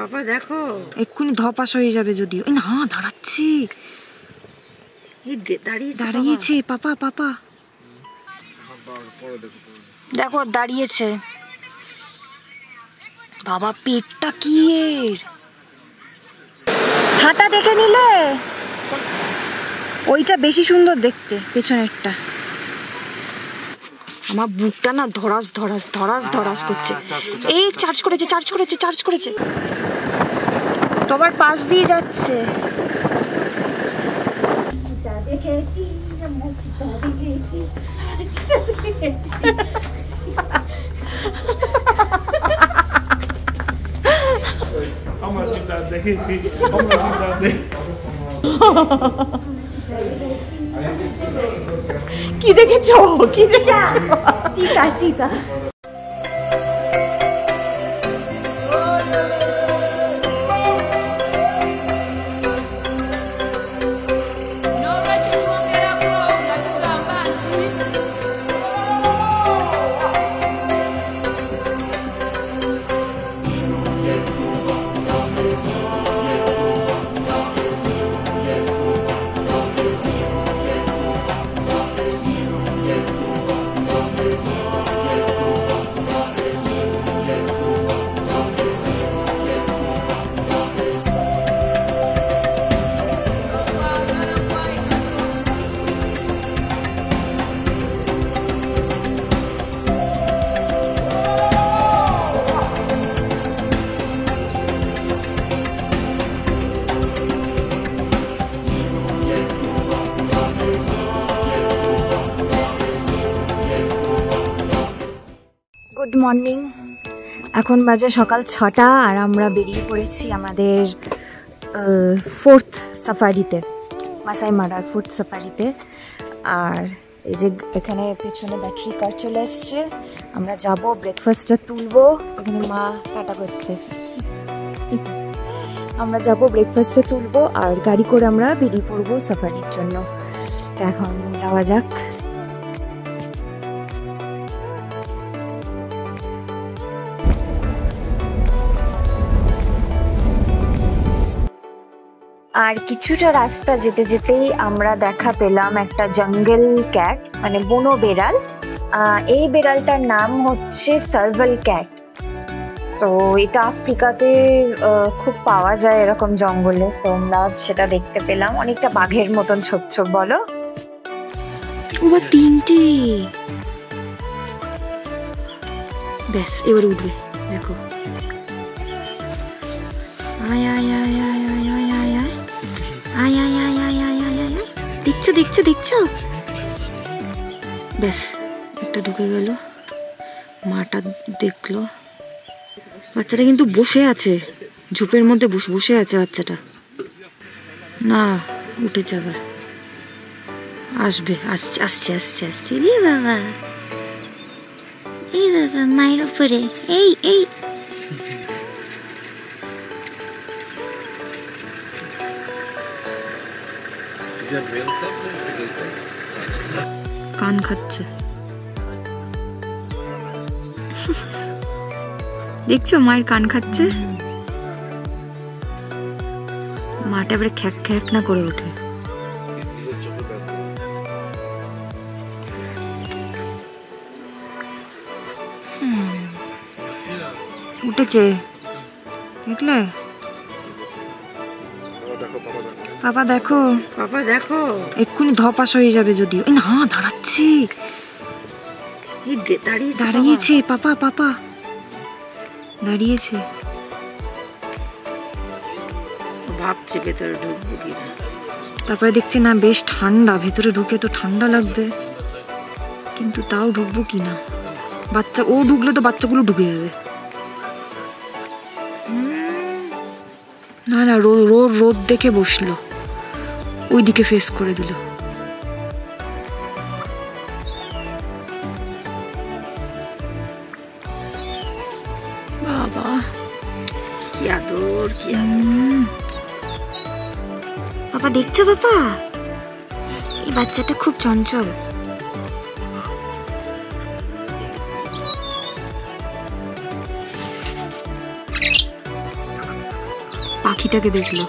পাপা দেখো, এক্ষুনি ধপাস হয়ে যাবে যদিও। না, দাঁড়াচ্ছি, দাঁড়িয়েছে পাপা। পাপা দেখো দাঁড়িয়েছে। বাবা পেটটা কি এর, হাঁটা দেখে নিলে ওইটা বেশি সুন্দর দেখতে, পেছনেরটা। আমার বুকটা না ধরাস ধরাস ধরাস ধরাস করছে। এই চার্জ করেছে তোমার পাশ দিয়ে যাচ্ছে। কি দেখেছো? চিতা। Good morning. এখন বাজে সকাল 6টা আর আমরা বেরিয়ে পড়েছি আমাদের 4th সাফারিতে, মাসাই মারার 4th সাফারিতে। আর এই যে এখানে পেছনে ব্যাটারি কার চলে এসছে, আমরা যাব, ব্রেকফাস্টটা তুলবো। এখানে মা টাটা করছে। আমরা যাব, ব্রেকফাস্টটা তুলবো আর গাড়ি করে আমরা বেরিয়ে পড়বো সাফারির জন্য। তো এখন যাওয়া যাক। আর কিছুটা রাস্তা যেতে যেতেই আমরা দেখা পেলাম একটা জঙ্গল ক্যাট, মানে বনো বেড়াল। এই বেড়ালটার নাম হচ্ছে সার্ভাল ক্যাট। তো এটা আফ্রিকাতে খুব পাওয়া যায় এরকম জঙ্গলে। তো আমরা সেটা দেখতে পেলাম, অনেকটা বাঘের মতন ছোপ ছোপ। বলো, ওবার 3টে। ব্যাস, এবার উঠবে। দেখো, আয় আয় আয় আয় আয় আয় আয় আয় আয় আয় আয় আয় আয় আয় আয়। দেখছো? ব্যাস, একটা ঢুকে গেল। মাটা দেখলো। বাচ্চাটা কিন্তু বসে আছে, ঝোপের মধ্যে বসে আছে বাচ্চাটা। না, উঠেছে আবার। আসছে। এই বাবা মায়ের উপরে। এই কান খাচ্ছে। দেখছো, মায়ের কান খাচ্ছে। মাটা এবারে খ্যাক খ্যাক না করে ওঠে। উঠেছে, দেখলে? পাপা দেখো, এক্ষুনি ধপাস হয়ে যাবে যদিও। না, দাঁড়াচ্ছি, দাঁড়িয়েছে পাপা দাঁড়িয়েছে। ভাবছে ভেতরে ঢুকবো কিনা। তারপরে দেখছে না বেশ ঠান্ডা, ভেতরে ঢুকে তো ঠান্ডা লাগবে, কিন্তু তাও ঢুকবো কিনা। বাচ্চা, ও ঢুকলে তো বাচ্চাগুলো ঢুকে যাবে। না, রোদ দেখে বসলো, ওইদিকে ফেস করে দিল। বাবা কি আদর, বাবা দেখছো বাবা, এই বাচ্চাটা খুব চঞ্চল। পাখিটাকে দেখলো।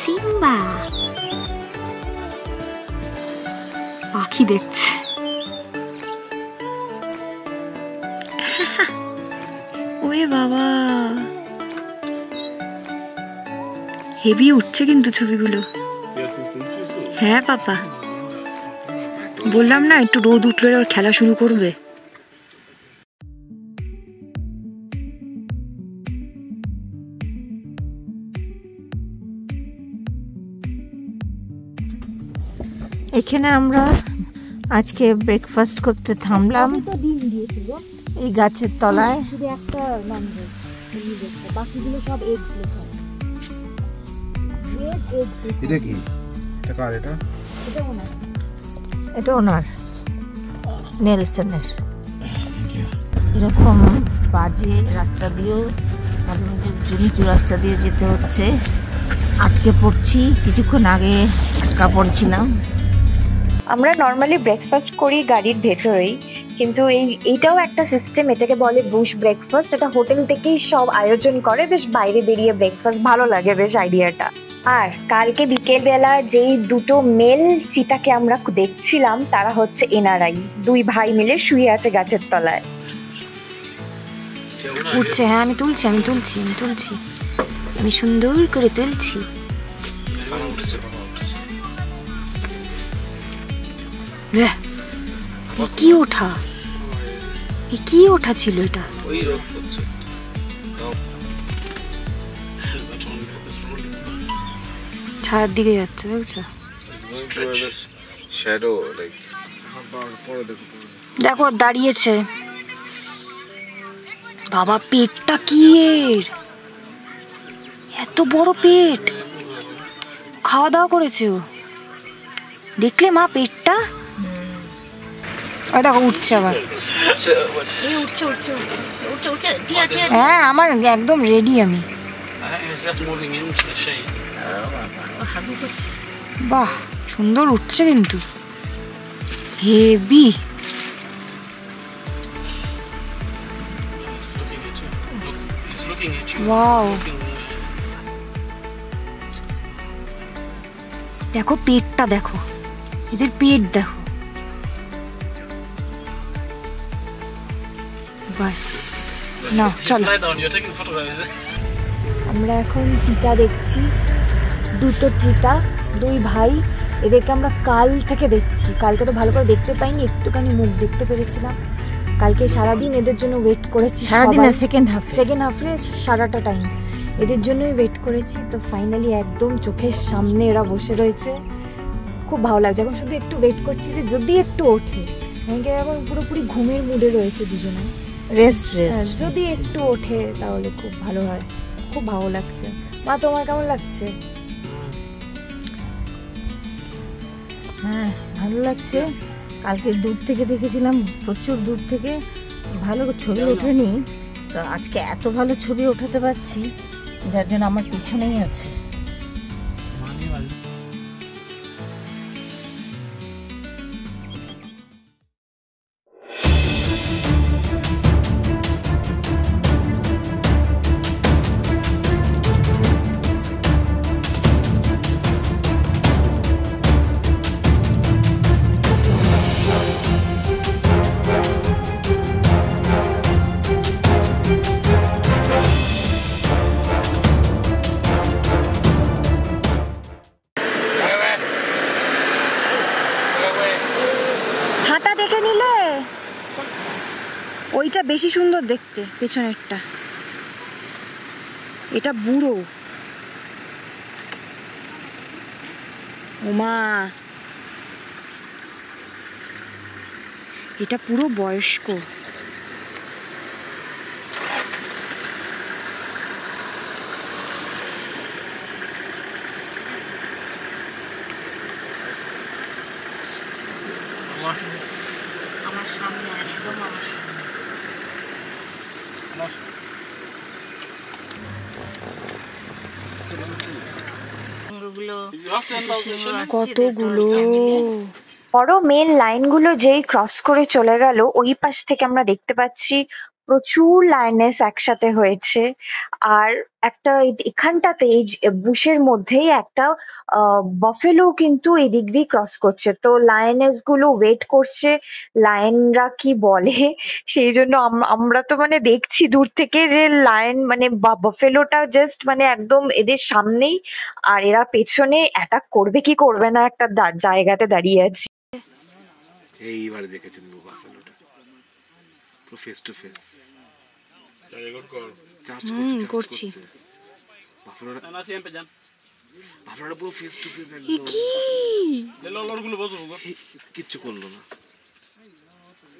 সিম্বা পাখি দেখছে। ওরে বাবা, হেভি উঠছে কিন্তু ছবিগুলো। হ্যাঁ পাপা, বললাম না একটু রোদ উঠলে ওর খেলা শুরু করবে। এখানে আমরা আজকে ব্রেকফাস্ট করতে থামলাম এই গাছের তলায়। এটা কি? এটা কার? এটা ওনার নেলসনের। এরকম বাজে রাস্তা দিয়েও মাঝে মাঝে উঁচু নিচু রাস্তা দিয়ে যেতে হচ্ছে। আটকে পড়ছি, কিছুক্ষণ আগে আটকা পড়ছিলাম। আমরা নর্মালি ব্রেকফাস্ট করি গাড়ির ভেতরেই, কিন্তু এইটাও একটা সিস্টেম, এটাকে বলে বুশ ব্রেকফাস্ট। এটা হোটেল থেকেই সব আয়োজন করে, বেশ বাইরে বেরিয়ে ব্রেকফাস্ট ভালো লাগে বেশ আইডিয়াটা। আর কালকে বিকেল বেলা যেই দুটো মেল চিতাকে আমরা দেখছিলাম তারা হচ্ছে এনআরআই, দুই ভাই মিলে শুয়ে আছে গাছের তলায়। উঠছে, হ্যাঁ আমি তুলছি আমি সুন্দর করে তুলছি। কি ওঠা, কি ওঠা ছিল এটা? ছায়ার দিকে যাচ্ছে, দেখছো? দেখো দাঁড়িয়েছে। বাবা পেটটা কি এর, এত বড় পেট! খাওয়া দাওয়া করেছে ও, দেখলে মা পেটটা? দেখো উঠছে আবার। হ্যাঁ আমার একদম রেডি আমি। বাহ সুন্দর উঠছে কিন্তু, হেভি। ওয়াও, দেখো পেটটা দেখো, এদের পেট দেখো। বাস না চলো, আমরা এখন চিতা দেখছি, দুটো চিতা, দুই ভাই। এদেরকে আমরা কাল থেকে দেখছি, কালকে তো ভালো করে দেখতে পাইনি, একটুখানি মুখ দেখতে পেরেছিলাম। কালকে সারাদিন এদের জন্য ওয়েট করেছি, সেকেন্ড হাফে সারাটা টাইম এদের জন্যই ওয়েট করেছি। তো ফাইনালি একদম চোখের সামনে এরা বসে রয়েছে, খুব ভালো লাগছে। এখন শুধু একটু ওয়েট করছি যে যদি একটু ওঠে, এখন পুরোপুরি ঘুমের মুডে রয়েছে দুজনে, রেস্ট যদি একটু ওঠে তাহলে খুব ভালো হয়। খুব ভালো লাগছে। মা তোমার কেমন লাগছে? হ্যাঁ ভালো লাগছে। কালকে দূর থেকে দেখেছিলাম, প্রচুর দূর থেকে, ভালো ছবি ওঠেনি, তো আজকে এত ভালো ছবি ওঠাতে পারছি, যার জন্য আমার পিছনেই আছে। হাঁটা দেখে নিলে ওইটা বেশি সুন্দর দেখতে, পেছনেরটা। এটা বুড়ো, ওমা এটা পুরো বয়স্ক। আমার সামনে একদম কতগুলো বড় মেল লাইনগুলো যেই ক্রস করে চলে গেল, ওই পাশ থেকে আমরা দেখতে পাচ্ছি প্রচুর লায়নেস একসাথে হয়েছে। আর একটা এখানটাতে এই বুশের মধ্যেই একটা বাফেলো কিন্তু এদিক দিয়ে ক্রস করছে, তো লায়নেস গুলো ওয়েট করছে লায়নরা কি বলে। সেই জন্য আমরা তো মানে দেখছি দূর থেকে যে লায়ন মানে বাফেলোটা জাস্ট মানে একদম এদের সামনেই, আর এরা পেছনে অ্যাটাক করবে কি করবে না একটা জায়গাতে দাঁড়িয়ে আছে। এইবার দেখেছেন বাফেলোটা পুরো ফেস টু ফেস। করছি। বাফেলোটা পুরো ফেস টু ফেস এ কি? কিচ্ছু করলো না,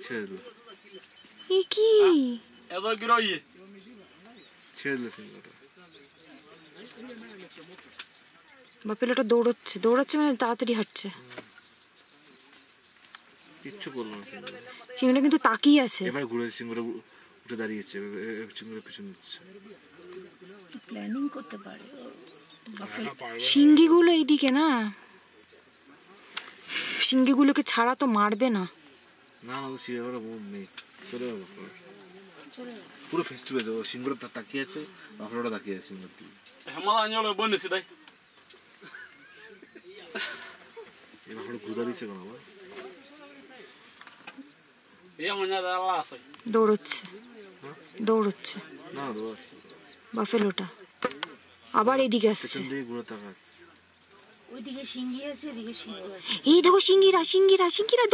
ছেড়ে দিল এ কি? ছেড়ে দিল সিংহটা। বাফেলোটা দৌড়াচ্ছে মানে তাড়াতাড়ি হাঁটছে। কিচ্ছু করলো না সিংহটা। সিংহটা কিন্তু তাকিয়ে আছে। এবার ঘুরে সিংহটা উঠে দাঁড়িয়েছে, সিংহটা পিছনে দিচ্ছে। প্ল্যানিং করতে পারে। সিংহীগুলো এইদিকে না, সিংহীগুলোকে ছাড়া তো মারবে না। না না, সিংহটা মুভ নেই, চলে যাবো পুরো ফেস টু ফেস। সিংহটা তাকিয়ে আছে, বাফেলোটা তাকিয়ে আছে সিংহর দিকে। বাফেলো ঘুরে দাঁড়িয়েছে কেন আবার? দৌড়চ্ছে না দৌড়াচ্ছে বাফেলোটা, আবার এদিকে আসছে। পেছন দিকে ঘুরে তাকাচ্ছে। ওইদিকে সিংহী আছে, এদিকে সিংহ আছে। এই দেখো সিংহীরা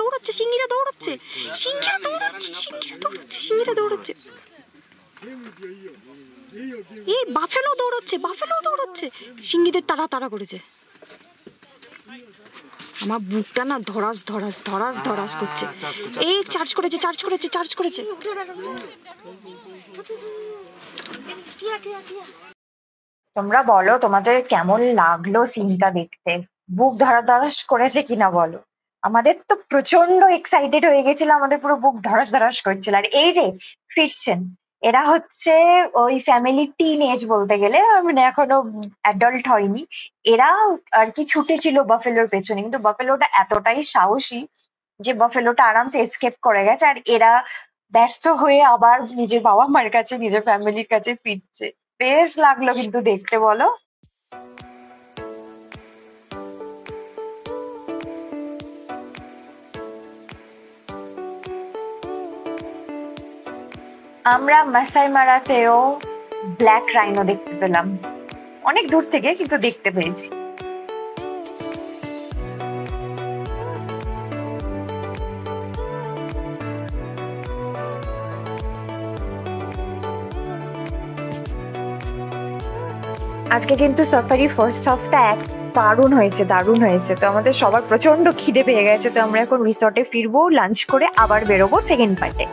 দৌড়াচ্ছে, সিংহীরা দৌড়াচ্ছে। এই বাফেলো দৌড়াচ্ছে, সিংহীদের তাড়া করেছে। আমার বুকটা না ধরাস করছে। এই চার্জ করেছে। তোমরা বলো তোমাদের কেমন লাগলো সিনটা দেখতে, বুক ধড়াস করেছে কিনা বলো। আমাদের তো প্রচন্ড এক্সাইটেড হয়ে গেছিল, আমাদের পুরো বুক ধড়াস করছিল। আর এই যে ফিরছেন, এরা হচ্ছে ওই ফ্যামিলি টিন এজ বলতে গেলে, মানে এখনো অ্যাডাল্ট হয়নি। এরা আর কি ছুটেছিল বাফেলোর পেছনে, কিন্তু বাফেলোটা এতটাই সাহসী যে বাফেলোটা আরামসে এসকেপ করে গেছে, আর এরা ব্যস্ত হয়ে আবার নিজের বাবা মার কাছে, নিজের ফ্যামিলির কাছে ফিরছে। বেশ লাগলো কিন্তু দেখতে, বলো। আমরা মাসাই মারাতেও ব্ল্যাক রাইনো দেখতে পেলাম, অনেক দূর থেকে কিন্তু দেখতে পেয়েছি। আজকে কিন্তু সাফারি ফার্স্ট হাফটা দারুণ হয়েছে। তো আমাদের সবার প্রচন্ড খিদে পেয়ে গেছে, তো আমরা এখন রিসর্টে ফিরবো, লাঞ্চ করে আবার বেরোবো সেকেন্ড পার্টে।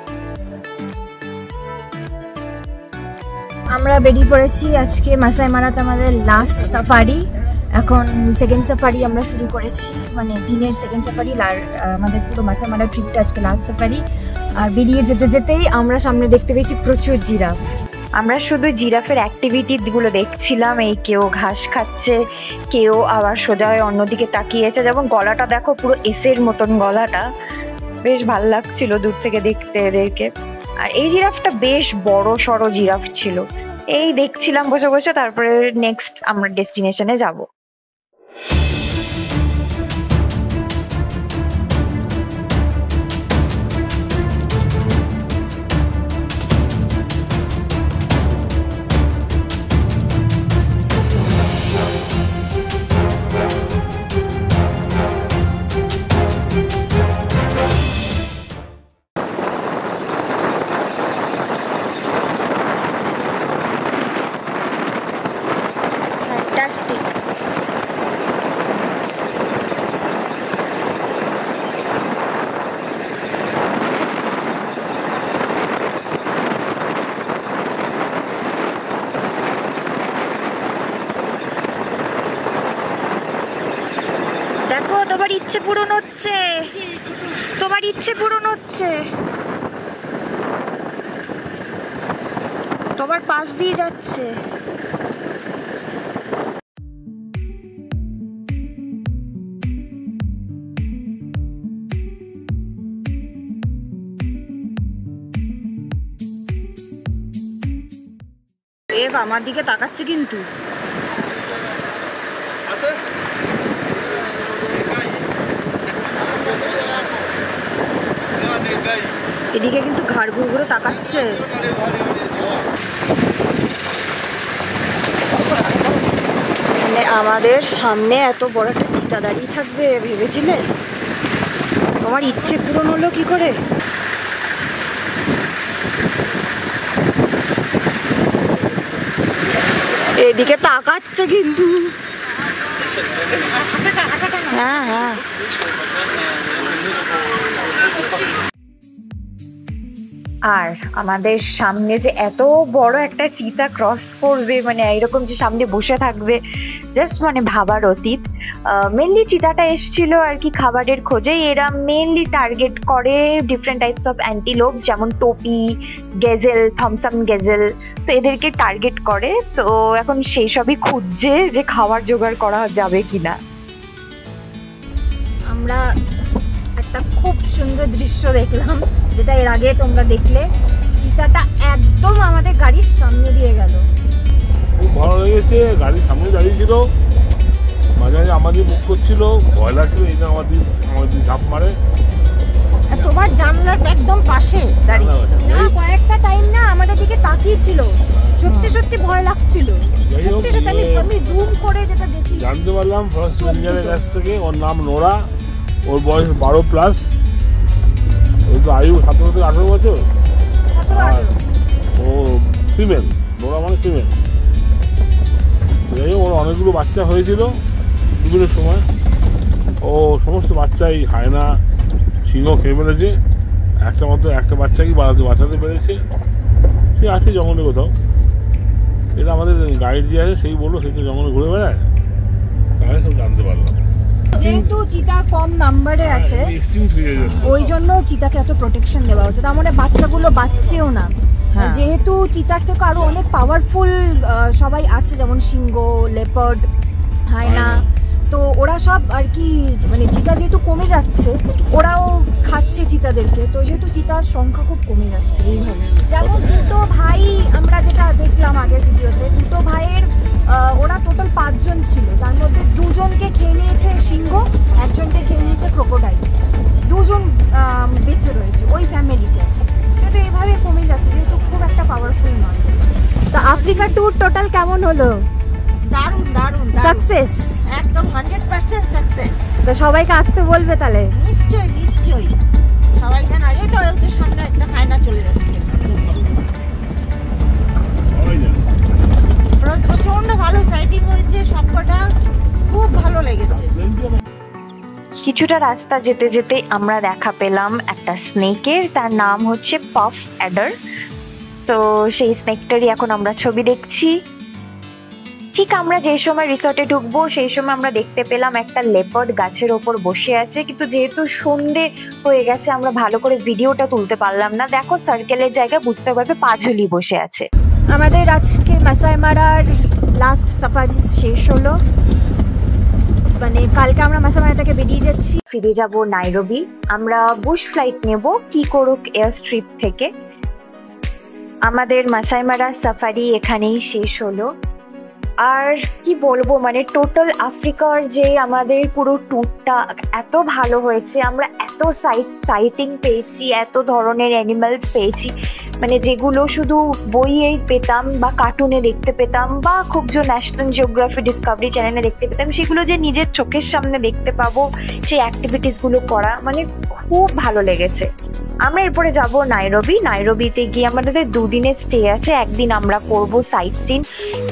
আমরা বেরিয়ে পড়েছি আজকে মাসাই মারাতে, আমাদের লাস্ট সাফারি। এখন সেকেন্ড সাফারি আমরা শুরু করেছি, মানে দিনের সেকেন্ড সাফারি। আর আমাদের পুরো মাসাই মারা ট্রিপটা আজকে লাস্ট সাফারি। আর বেরিয়ে যেতেই আমরা সামনে দেখতে পেয়েছি প্রচুর জিরাফ। আমরা শুধু জিরাফের অ্যাক্টিভিটি গুলো দেখছিলাম, এই কেউ ঘাস খাচ্ছে, কেউ আবার সোজা হয়ে অন্যদিকে তাকিয়েছে। যেমন গলাটা দেখো, পুরো এসের মতন গলাটা, বেশ ভাল লাগছিল দূর থেকে দেখতে এদেরকে। আর এই জিরাফটা বেশ বড় সড়ো জিরাফ ছিল। এই দেখছিলাম বসে, তারপরে নেক্সট আমরা ডেস্টিনেশনে যাব। দেখো তোমার ইচ্ছে পূরণ হচ্ছে, তোমার পাশ দিয়ে যাচ্ছে। দেখ আমার দিকে তাকাচ্ছে কিন্তু। এদিকে কিন্তু ঘাড় ঘুরে ঘুরে তাকাচ্ছে। মানে আমাদের সামনে এত বড় একটা চিতা দাঁড়িয়ে থাকবে ভেবেছিলে? তোমার ইচ্ছে পূরণ হলো কি করে? এদিকে তাকাচ্ছে কিন্তু। হ্যাঁ হ্যাঁ আর আমাদের সামনে যে এত বড় একটা চিতা ক্রস করবে, মানে এরকম যে সামনে বসে থাকবে, জাস্ট মানে ভাবার অতীত। মেনলি চিতাটা এসেছিল আর কি খাবারের খোঁজে। এরা মেনলি টার্গেট করে ডিফারেন্ট টাইপস অফ অ্যান্টিলোপস, যেমন টোপি, গেজেল, থমসন গেজেল, তো এদেরকে টার্গেট করে। তো এখন সেই সবই খুঁজছে যে খাবার জোগাড় করা যাবে কিনা। আমরা একটা খুব সুন্দর দৃশ্য দেখলাম, যেটা এর আগে তোমরা দেখলে। চিতাটা একদম আমাদের গাড়ির সামনে দিয়ে গেল। খুব ভালো লেগেছে। গাড়ির সামনে দাঁড়িয়ে ছিল, মাঝে মাঝে আমাদের মুখ করছিল, ভয় লাগছিল এই যে আমাদের ঝাঁপ মারে। তোমার জানলার একদম পাশে দাঁড়িয়ে না, কয়েকটা টাইম না আমাদের দিকে তাকিয়ে ছিল। সত্যি সত্যি ভয় লাগছিল। সত্যি সত্যি আমি জুম করে যেটা দেখি জানতে পারলাম ফার্স্ট রেঞ্জারের কাছ থেকে। ওর নাম নোরা, ওর বয়স 12+। ওই তো আয়ু 17 থেকে 18 বছর। আর ও ফিমেল, নোরা মানে ফিমেল। যাই হোক, ওর অনেকগুলো বাচ্চা হয়েছিল বিভিন্ন সময়। ও সমস্ত বাচ্চাই হায়না সিংহ খেয়ে ফেলেছে। একটা বাচ্চাকেই বাঁচাতে পেরেছে। সে আছে জঙ্গলে কোথাও। এটা আমাদের গাইড যে আছে সেই বললো, সেই তো জঙ্গলে ঘুরে বেড়ায়। তাহলে সব জানতে পারলাম। যেহেতু চিতা কম নাম্বারে আছে, ওই জন্য চিতাকে এত প্রোটেকশন দেওয়া হচ্ছে। তার মানে বাচ্চাগুলো বাচ্চেও না। যেহেতু চিতার থেকে আরো অনেক পাওয়ারফুল সবাই আছে, যেমন সিংহ, লেপার্ড, হায়না, তো ওরা সব আর কি, মানে চিতা যেহেতু কমে যাচ্ছে, ওরাও খাচ্ছে চিতাদেরকে। তো যেহেতু চিতার সংখ্যা খুব কমে যাচ্ছে এইভাবে। যেমন দুটো ভাই আমরা যেটা দেখলাম আগের ভিডিওতে, দুটো ভাইয়ের ওরা টোটাল 5 জন ছিল। তার মধ্যে 2 জনকে খেয়ে নিয়েছে সিংহ, একজনকে খেয়ে নিয়েছে ক্রোকোডাইল। 2 জন বেঁচে রয়েছে ওই ফ্যামিলিটা। সেটা এইভাবে কমে যাচ্ছে যেহেতু খুব একটা পাওয়ারফুল নয়। তো আফ্রিকা ট্যুর টোটাল কেমন হলো? দারুণ দারুণ সাকসেস, একদম 100% সাকসেস। তো সবাইকে আসতে বলবে তাহলে? নিশ্চয়ই নিশ্চয়ই, সবাই যেন আগে। তো ওদের সামনে একটা হায়না চলে যাচ্ছে। প্রচন্ড ভালো সাইটিং হয়েছে, সবকটা খুব ভালো লেগেছে। কিছুটা রাস্তা যেতে যেতে আমরা দেখা পেলাম একটা স্নেকের। তার নাম হচ্ছে পাফ অ্যাডার। তো সেই স্নেকটারই এখন আমরা ছবি দেখছি। ঠিক আমরা যে সময় রিসর্টে ঢুকবো সেই সময় আমরা দেখতে পেলাম একটা লেপার্ড গাছের ওপর বসে আছে, কিন্তু যেহেতু সন্ধে হয়ে গেছে আমরা ভালো করে ভিডিওটা তুলতে পারলাম না। দেখো সার্কেলের জায়গায় বুঝতে পারবে পা ঝুলি বসে আছে। আমাদের আজকে মাসাই মারার লাস্ট সাফারি শেষ হলো। মানে কালকে আমরা মাসাই মারা থেকে বেরিয়ে যাচ্ছি, ফিরে যাব নাইরোবি। আমরা বুশ ফ্লাইট নেব কিকোরুক এয়ার স্ট্রিপ থেকে। আমাদের মাসাই মারা সাফারি এখানেই শেষ হলো। আর কি বলবো, মানে টোটাল আফ্রিকার যে আমাদের পুরো ট্যুরটা এত ভালো হয়েছে। আমরা এত সাইটিং পেয়েছি, এত ধরনের অ্যানিমালস পেয়েছি, মানে যেগুলো শুধু বইয়ে পেতাম বা কার্টুনে দেখতে পেতাম বা খুব যে ন্যাশনাল জিওগ্রাফি, ডিসকভারি চ্যানেলে দেখতে পেতাম, সেগুলো যে নিজের চোখের সামনে দেখতে পাবো, সেই অ্যাক্টিভিটিসগুলো করা, মানে খুব ভালো লেগেছে। আমরা এরপরে যাব নাইরোবি। নাইরোবিতে গিয়ে আমাদের 2 দিনের স্টে আছে। একদিন আমরা করব সাইট সিন।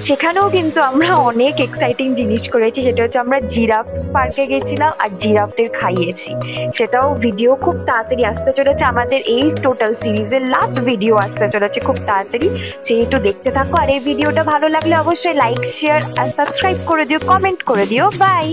সেখানেও কিন্তু আমরা অনেক এক্সাইটিং জিনিস করেছি। সেটা হচ্ছে আমরা জিরাফ পার্কে গেছিলাম আর জিরাফদের খাইয়েছি। সেটাও ভিডিও খুব তাড়াতাড়ি আসতে চলেছে। আমাদের এই টোটাল সিরিজের লাস্ট ভিডিও আসতে চলেছে খুব তাড়াতাড়ি, সেহেতু দেখতে থাকো। আর এই ভিডিওটা ভালো লাগলে অবশ্যই লাইক, শেয়ার আর সাবস্ক্রাইব করে দিও, কমেন্ট করে দিও। বাই।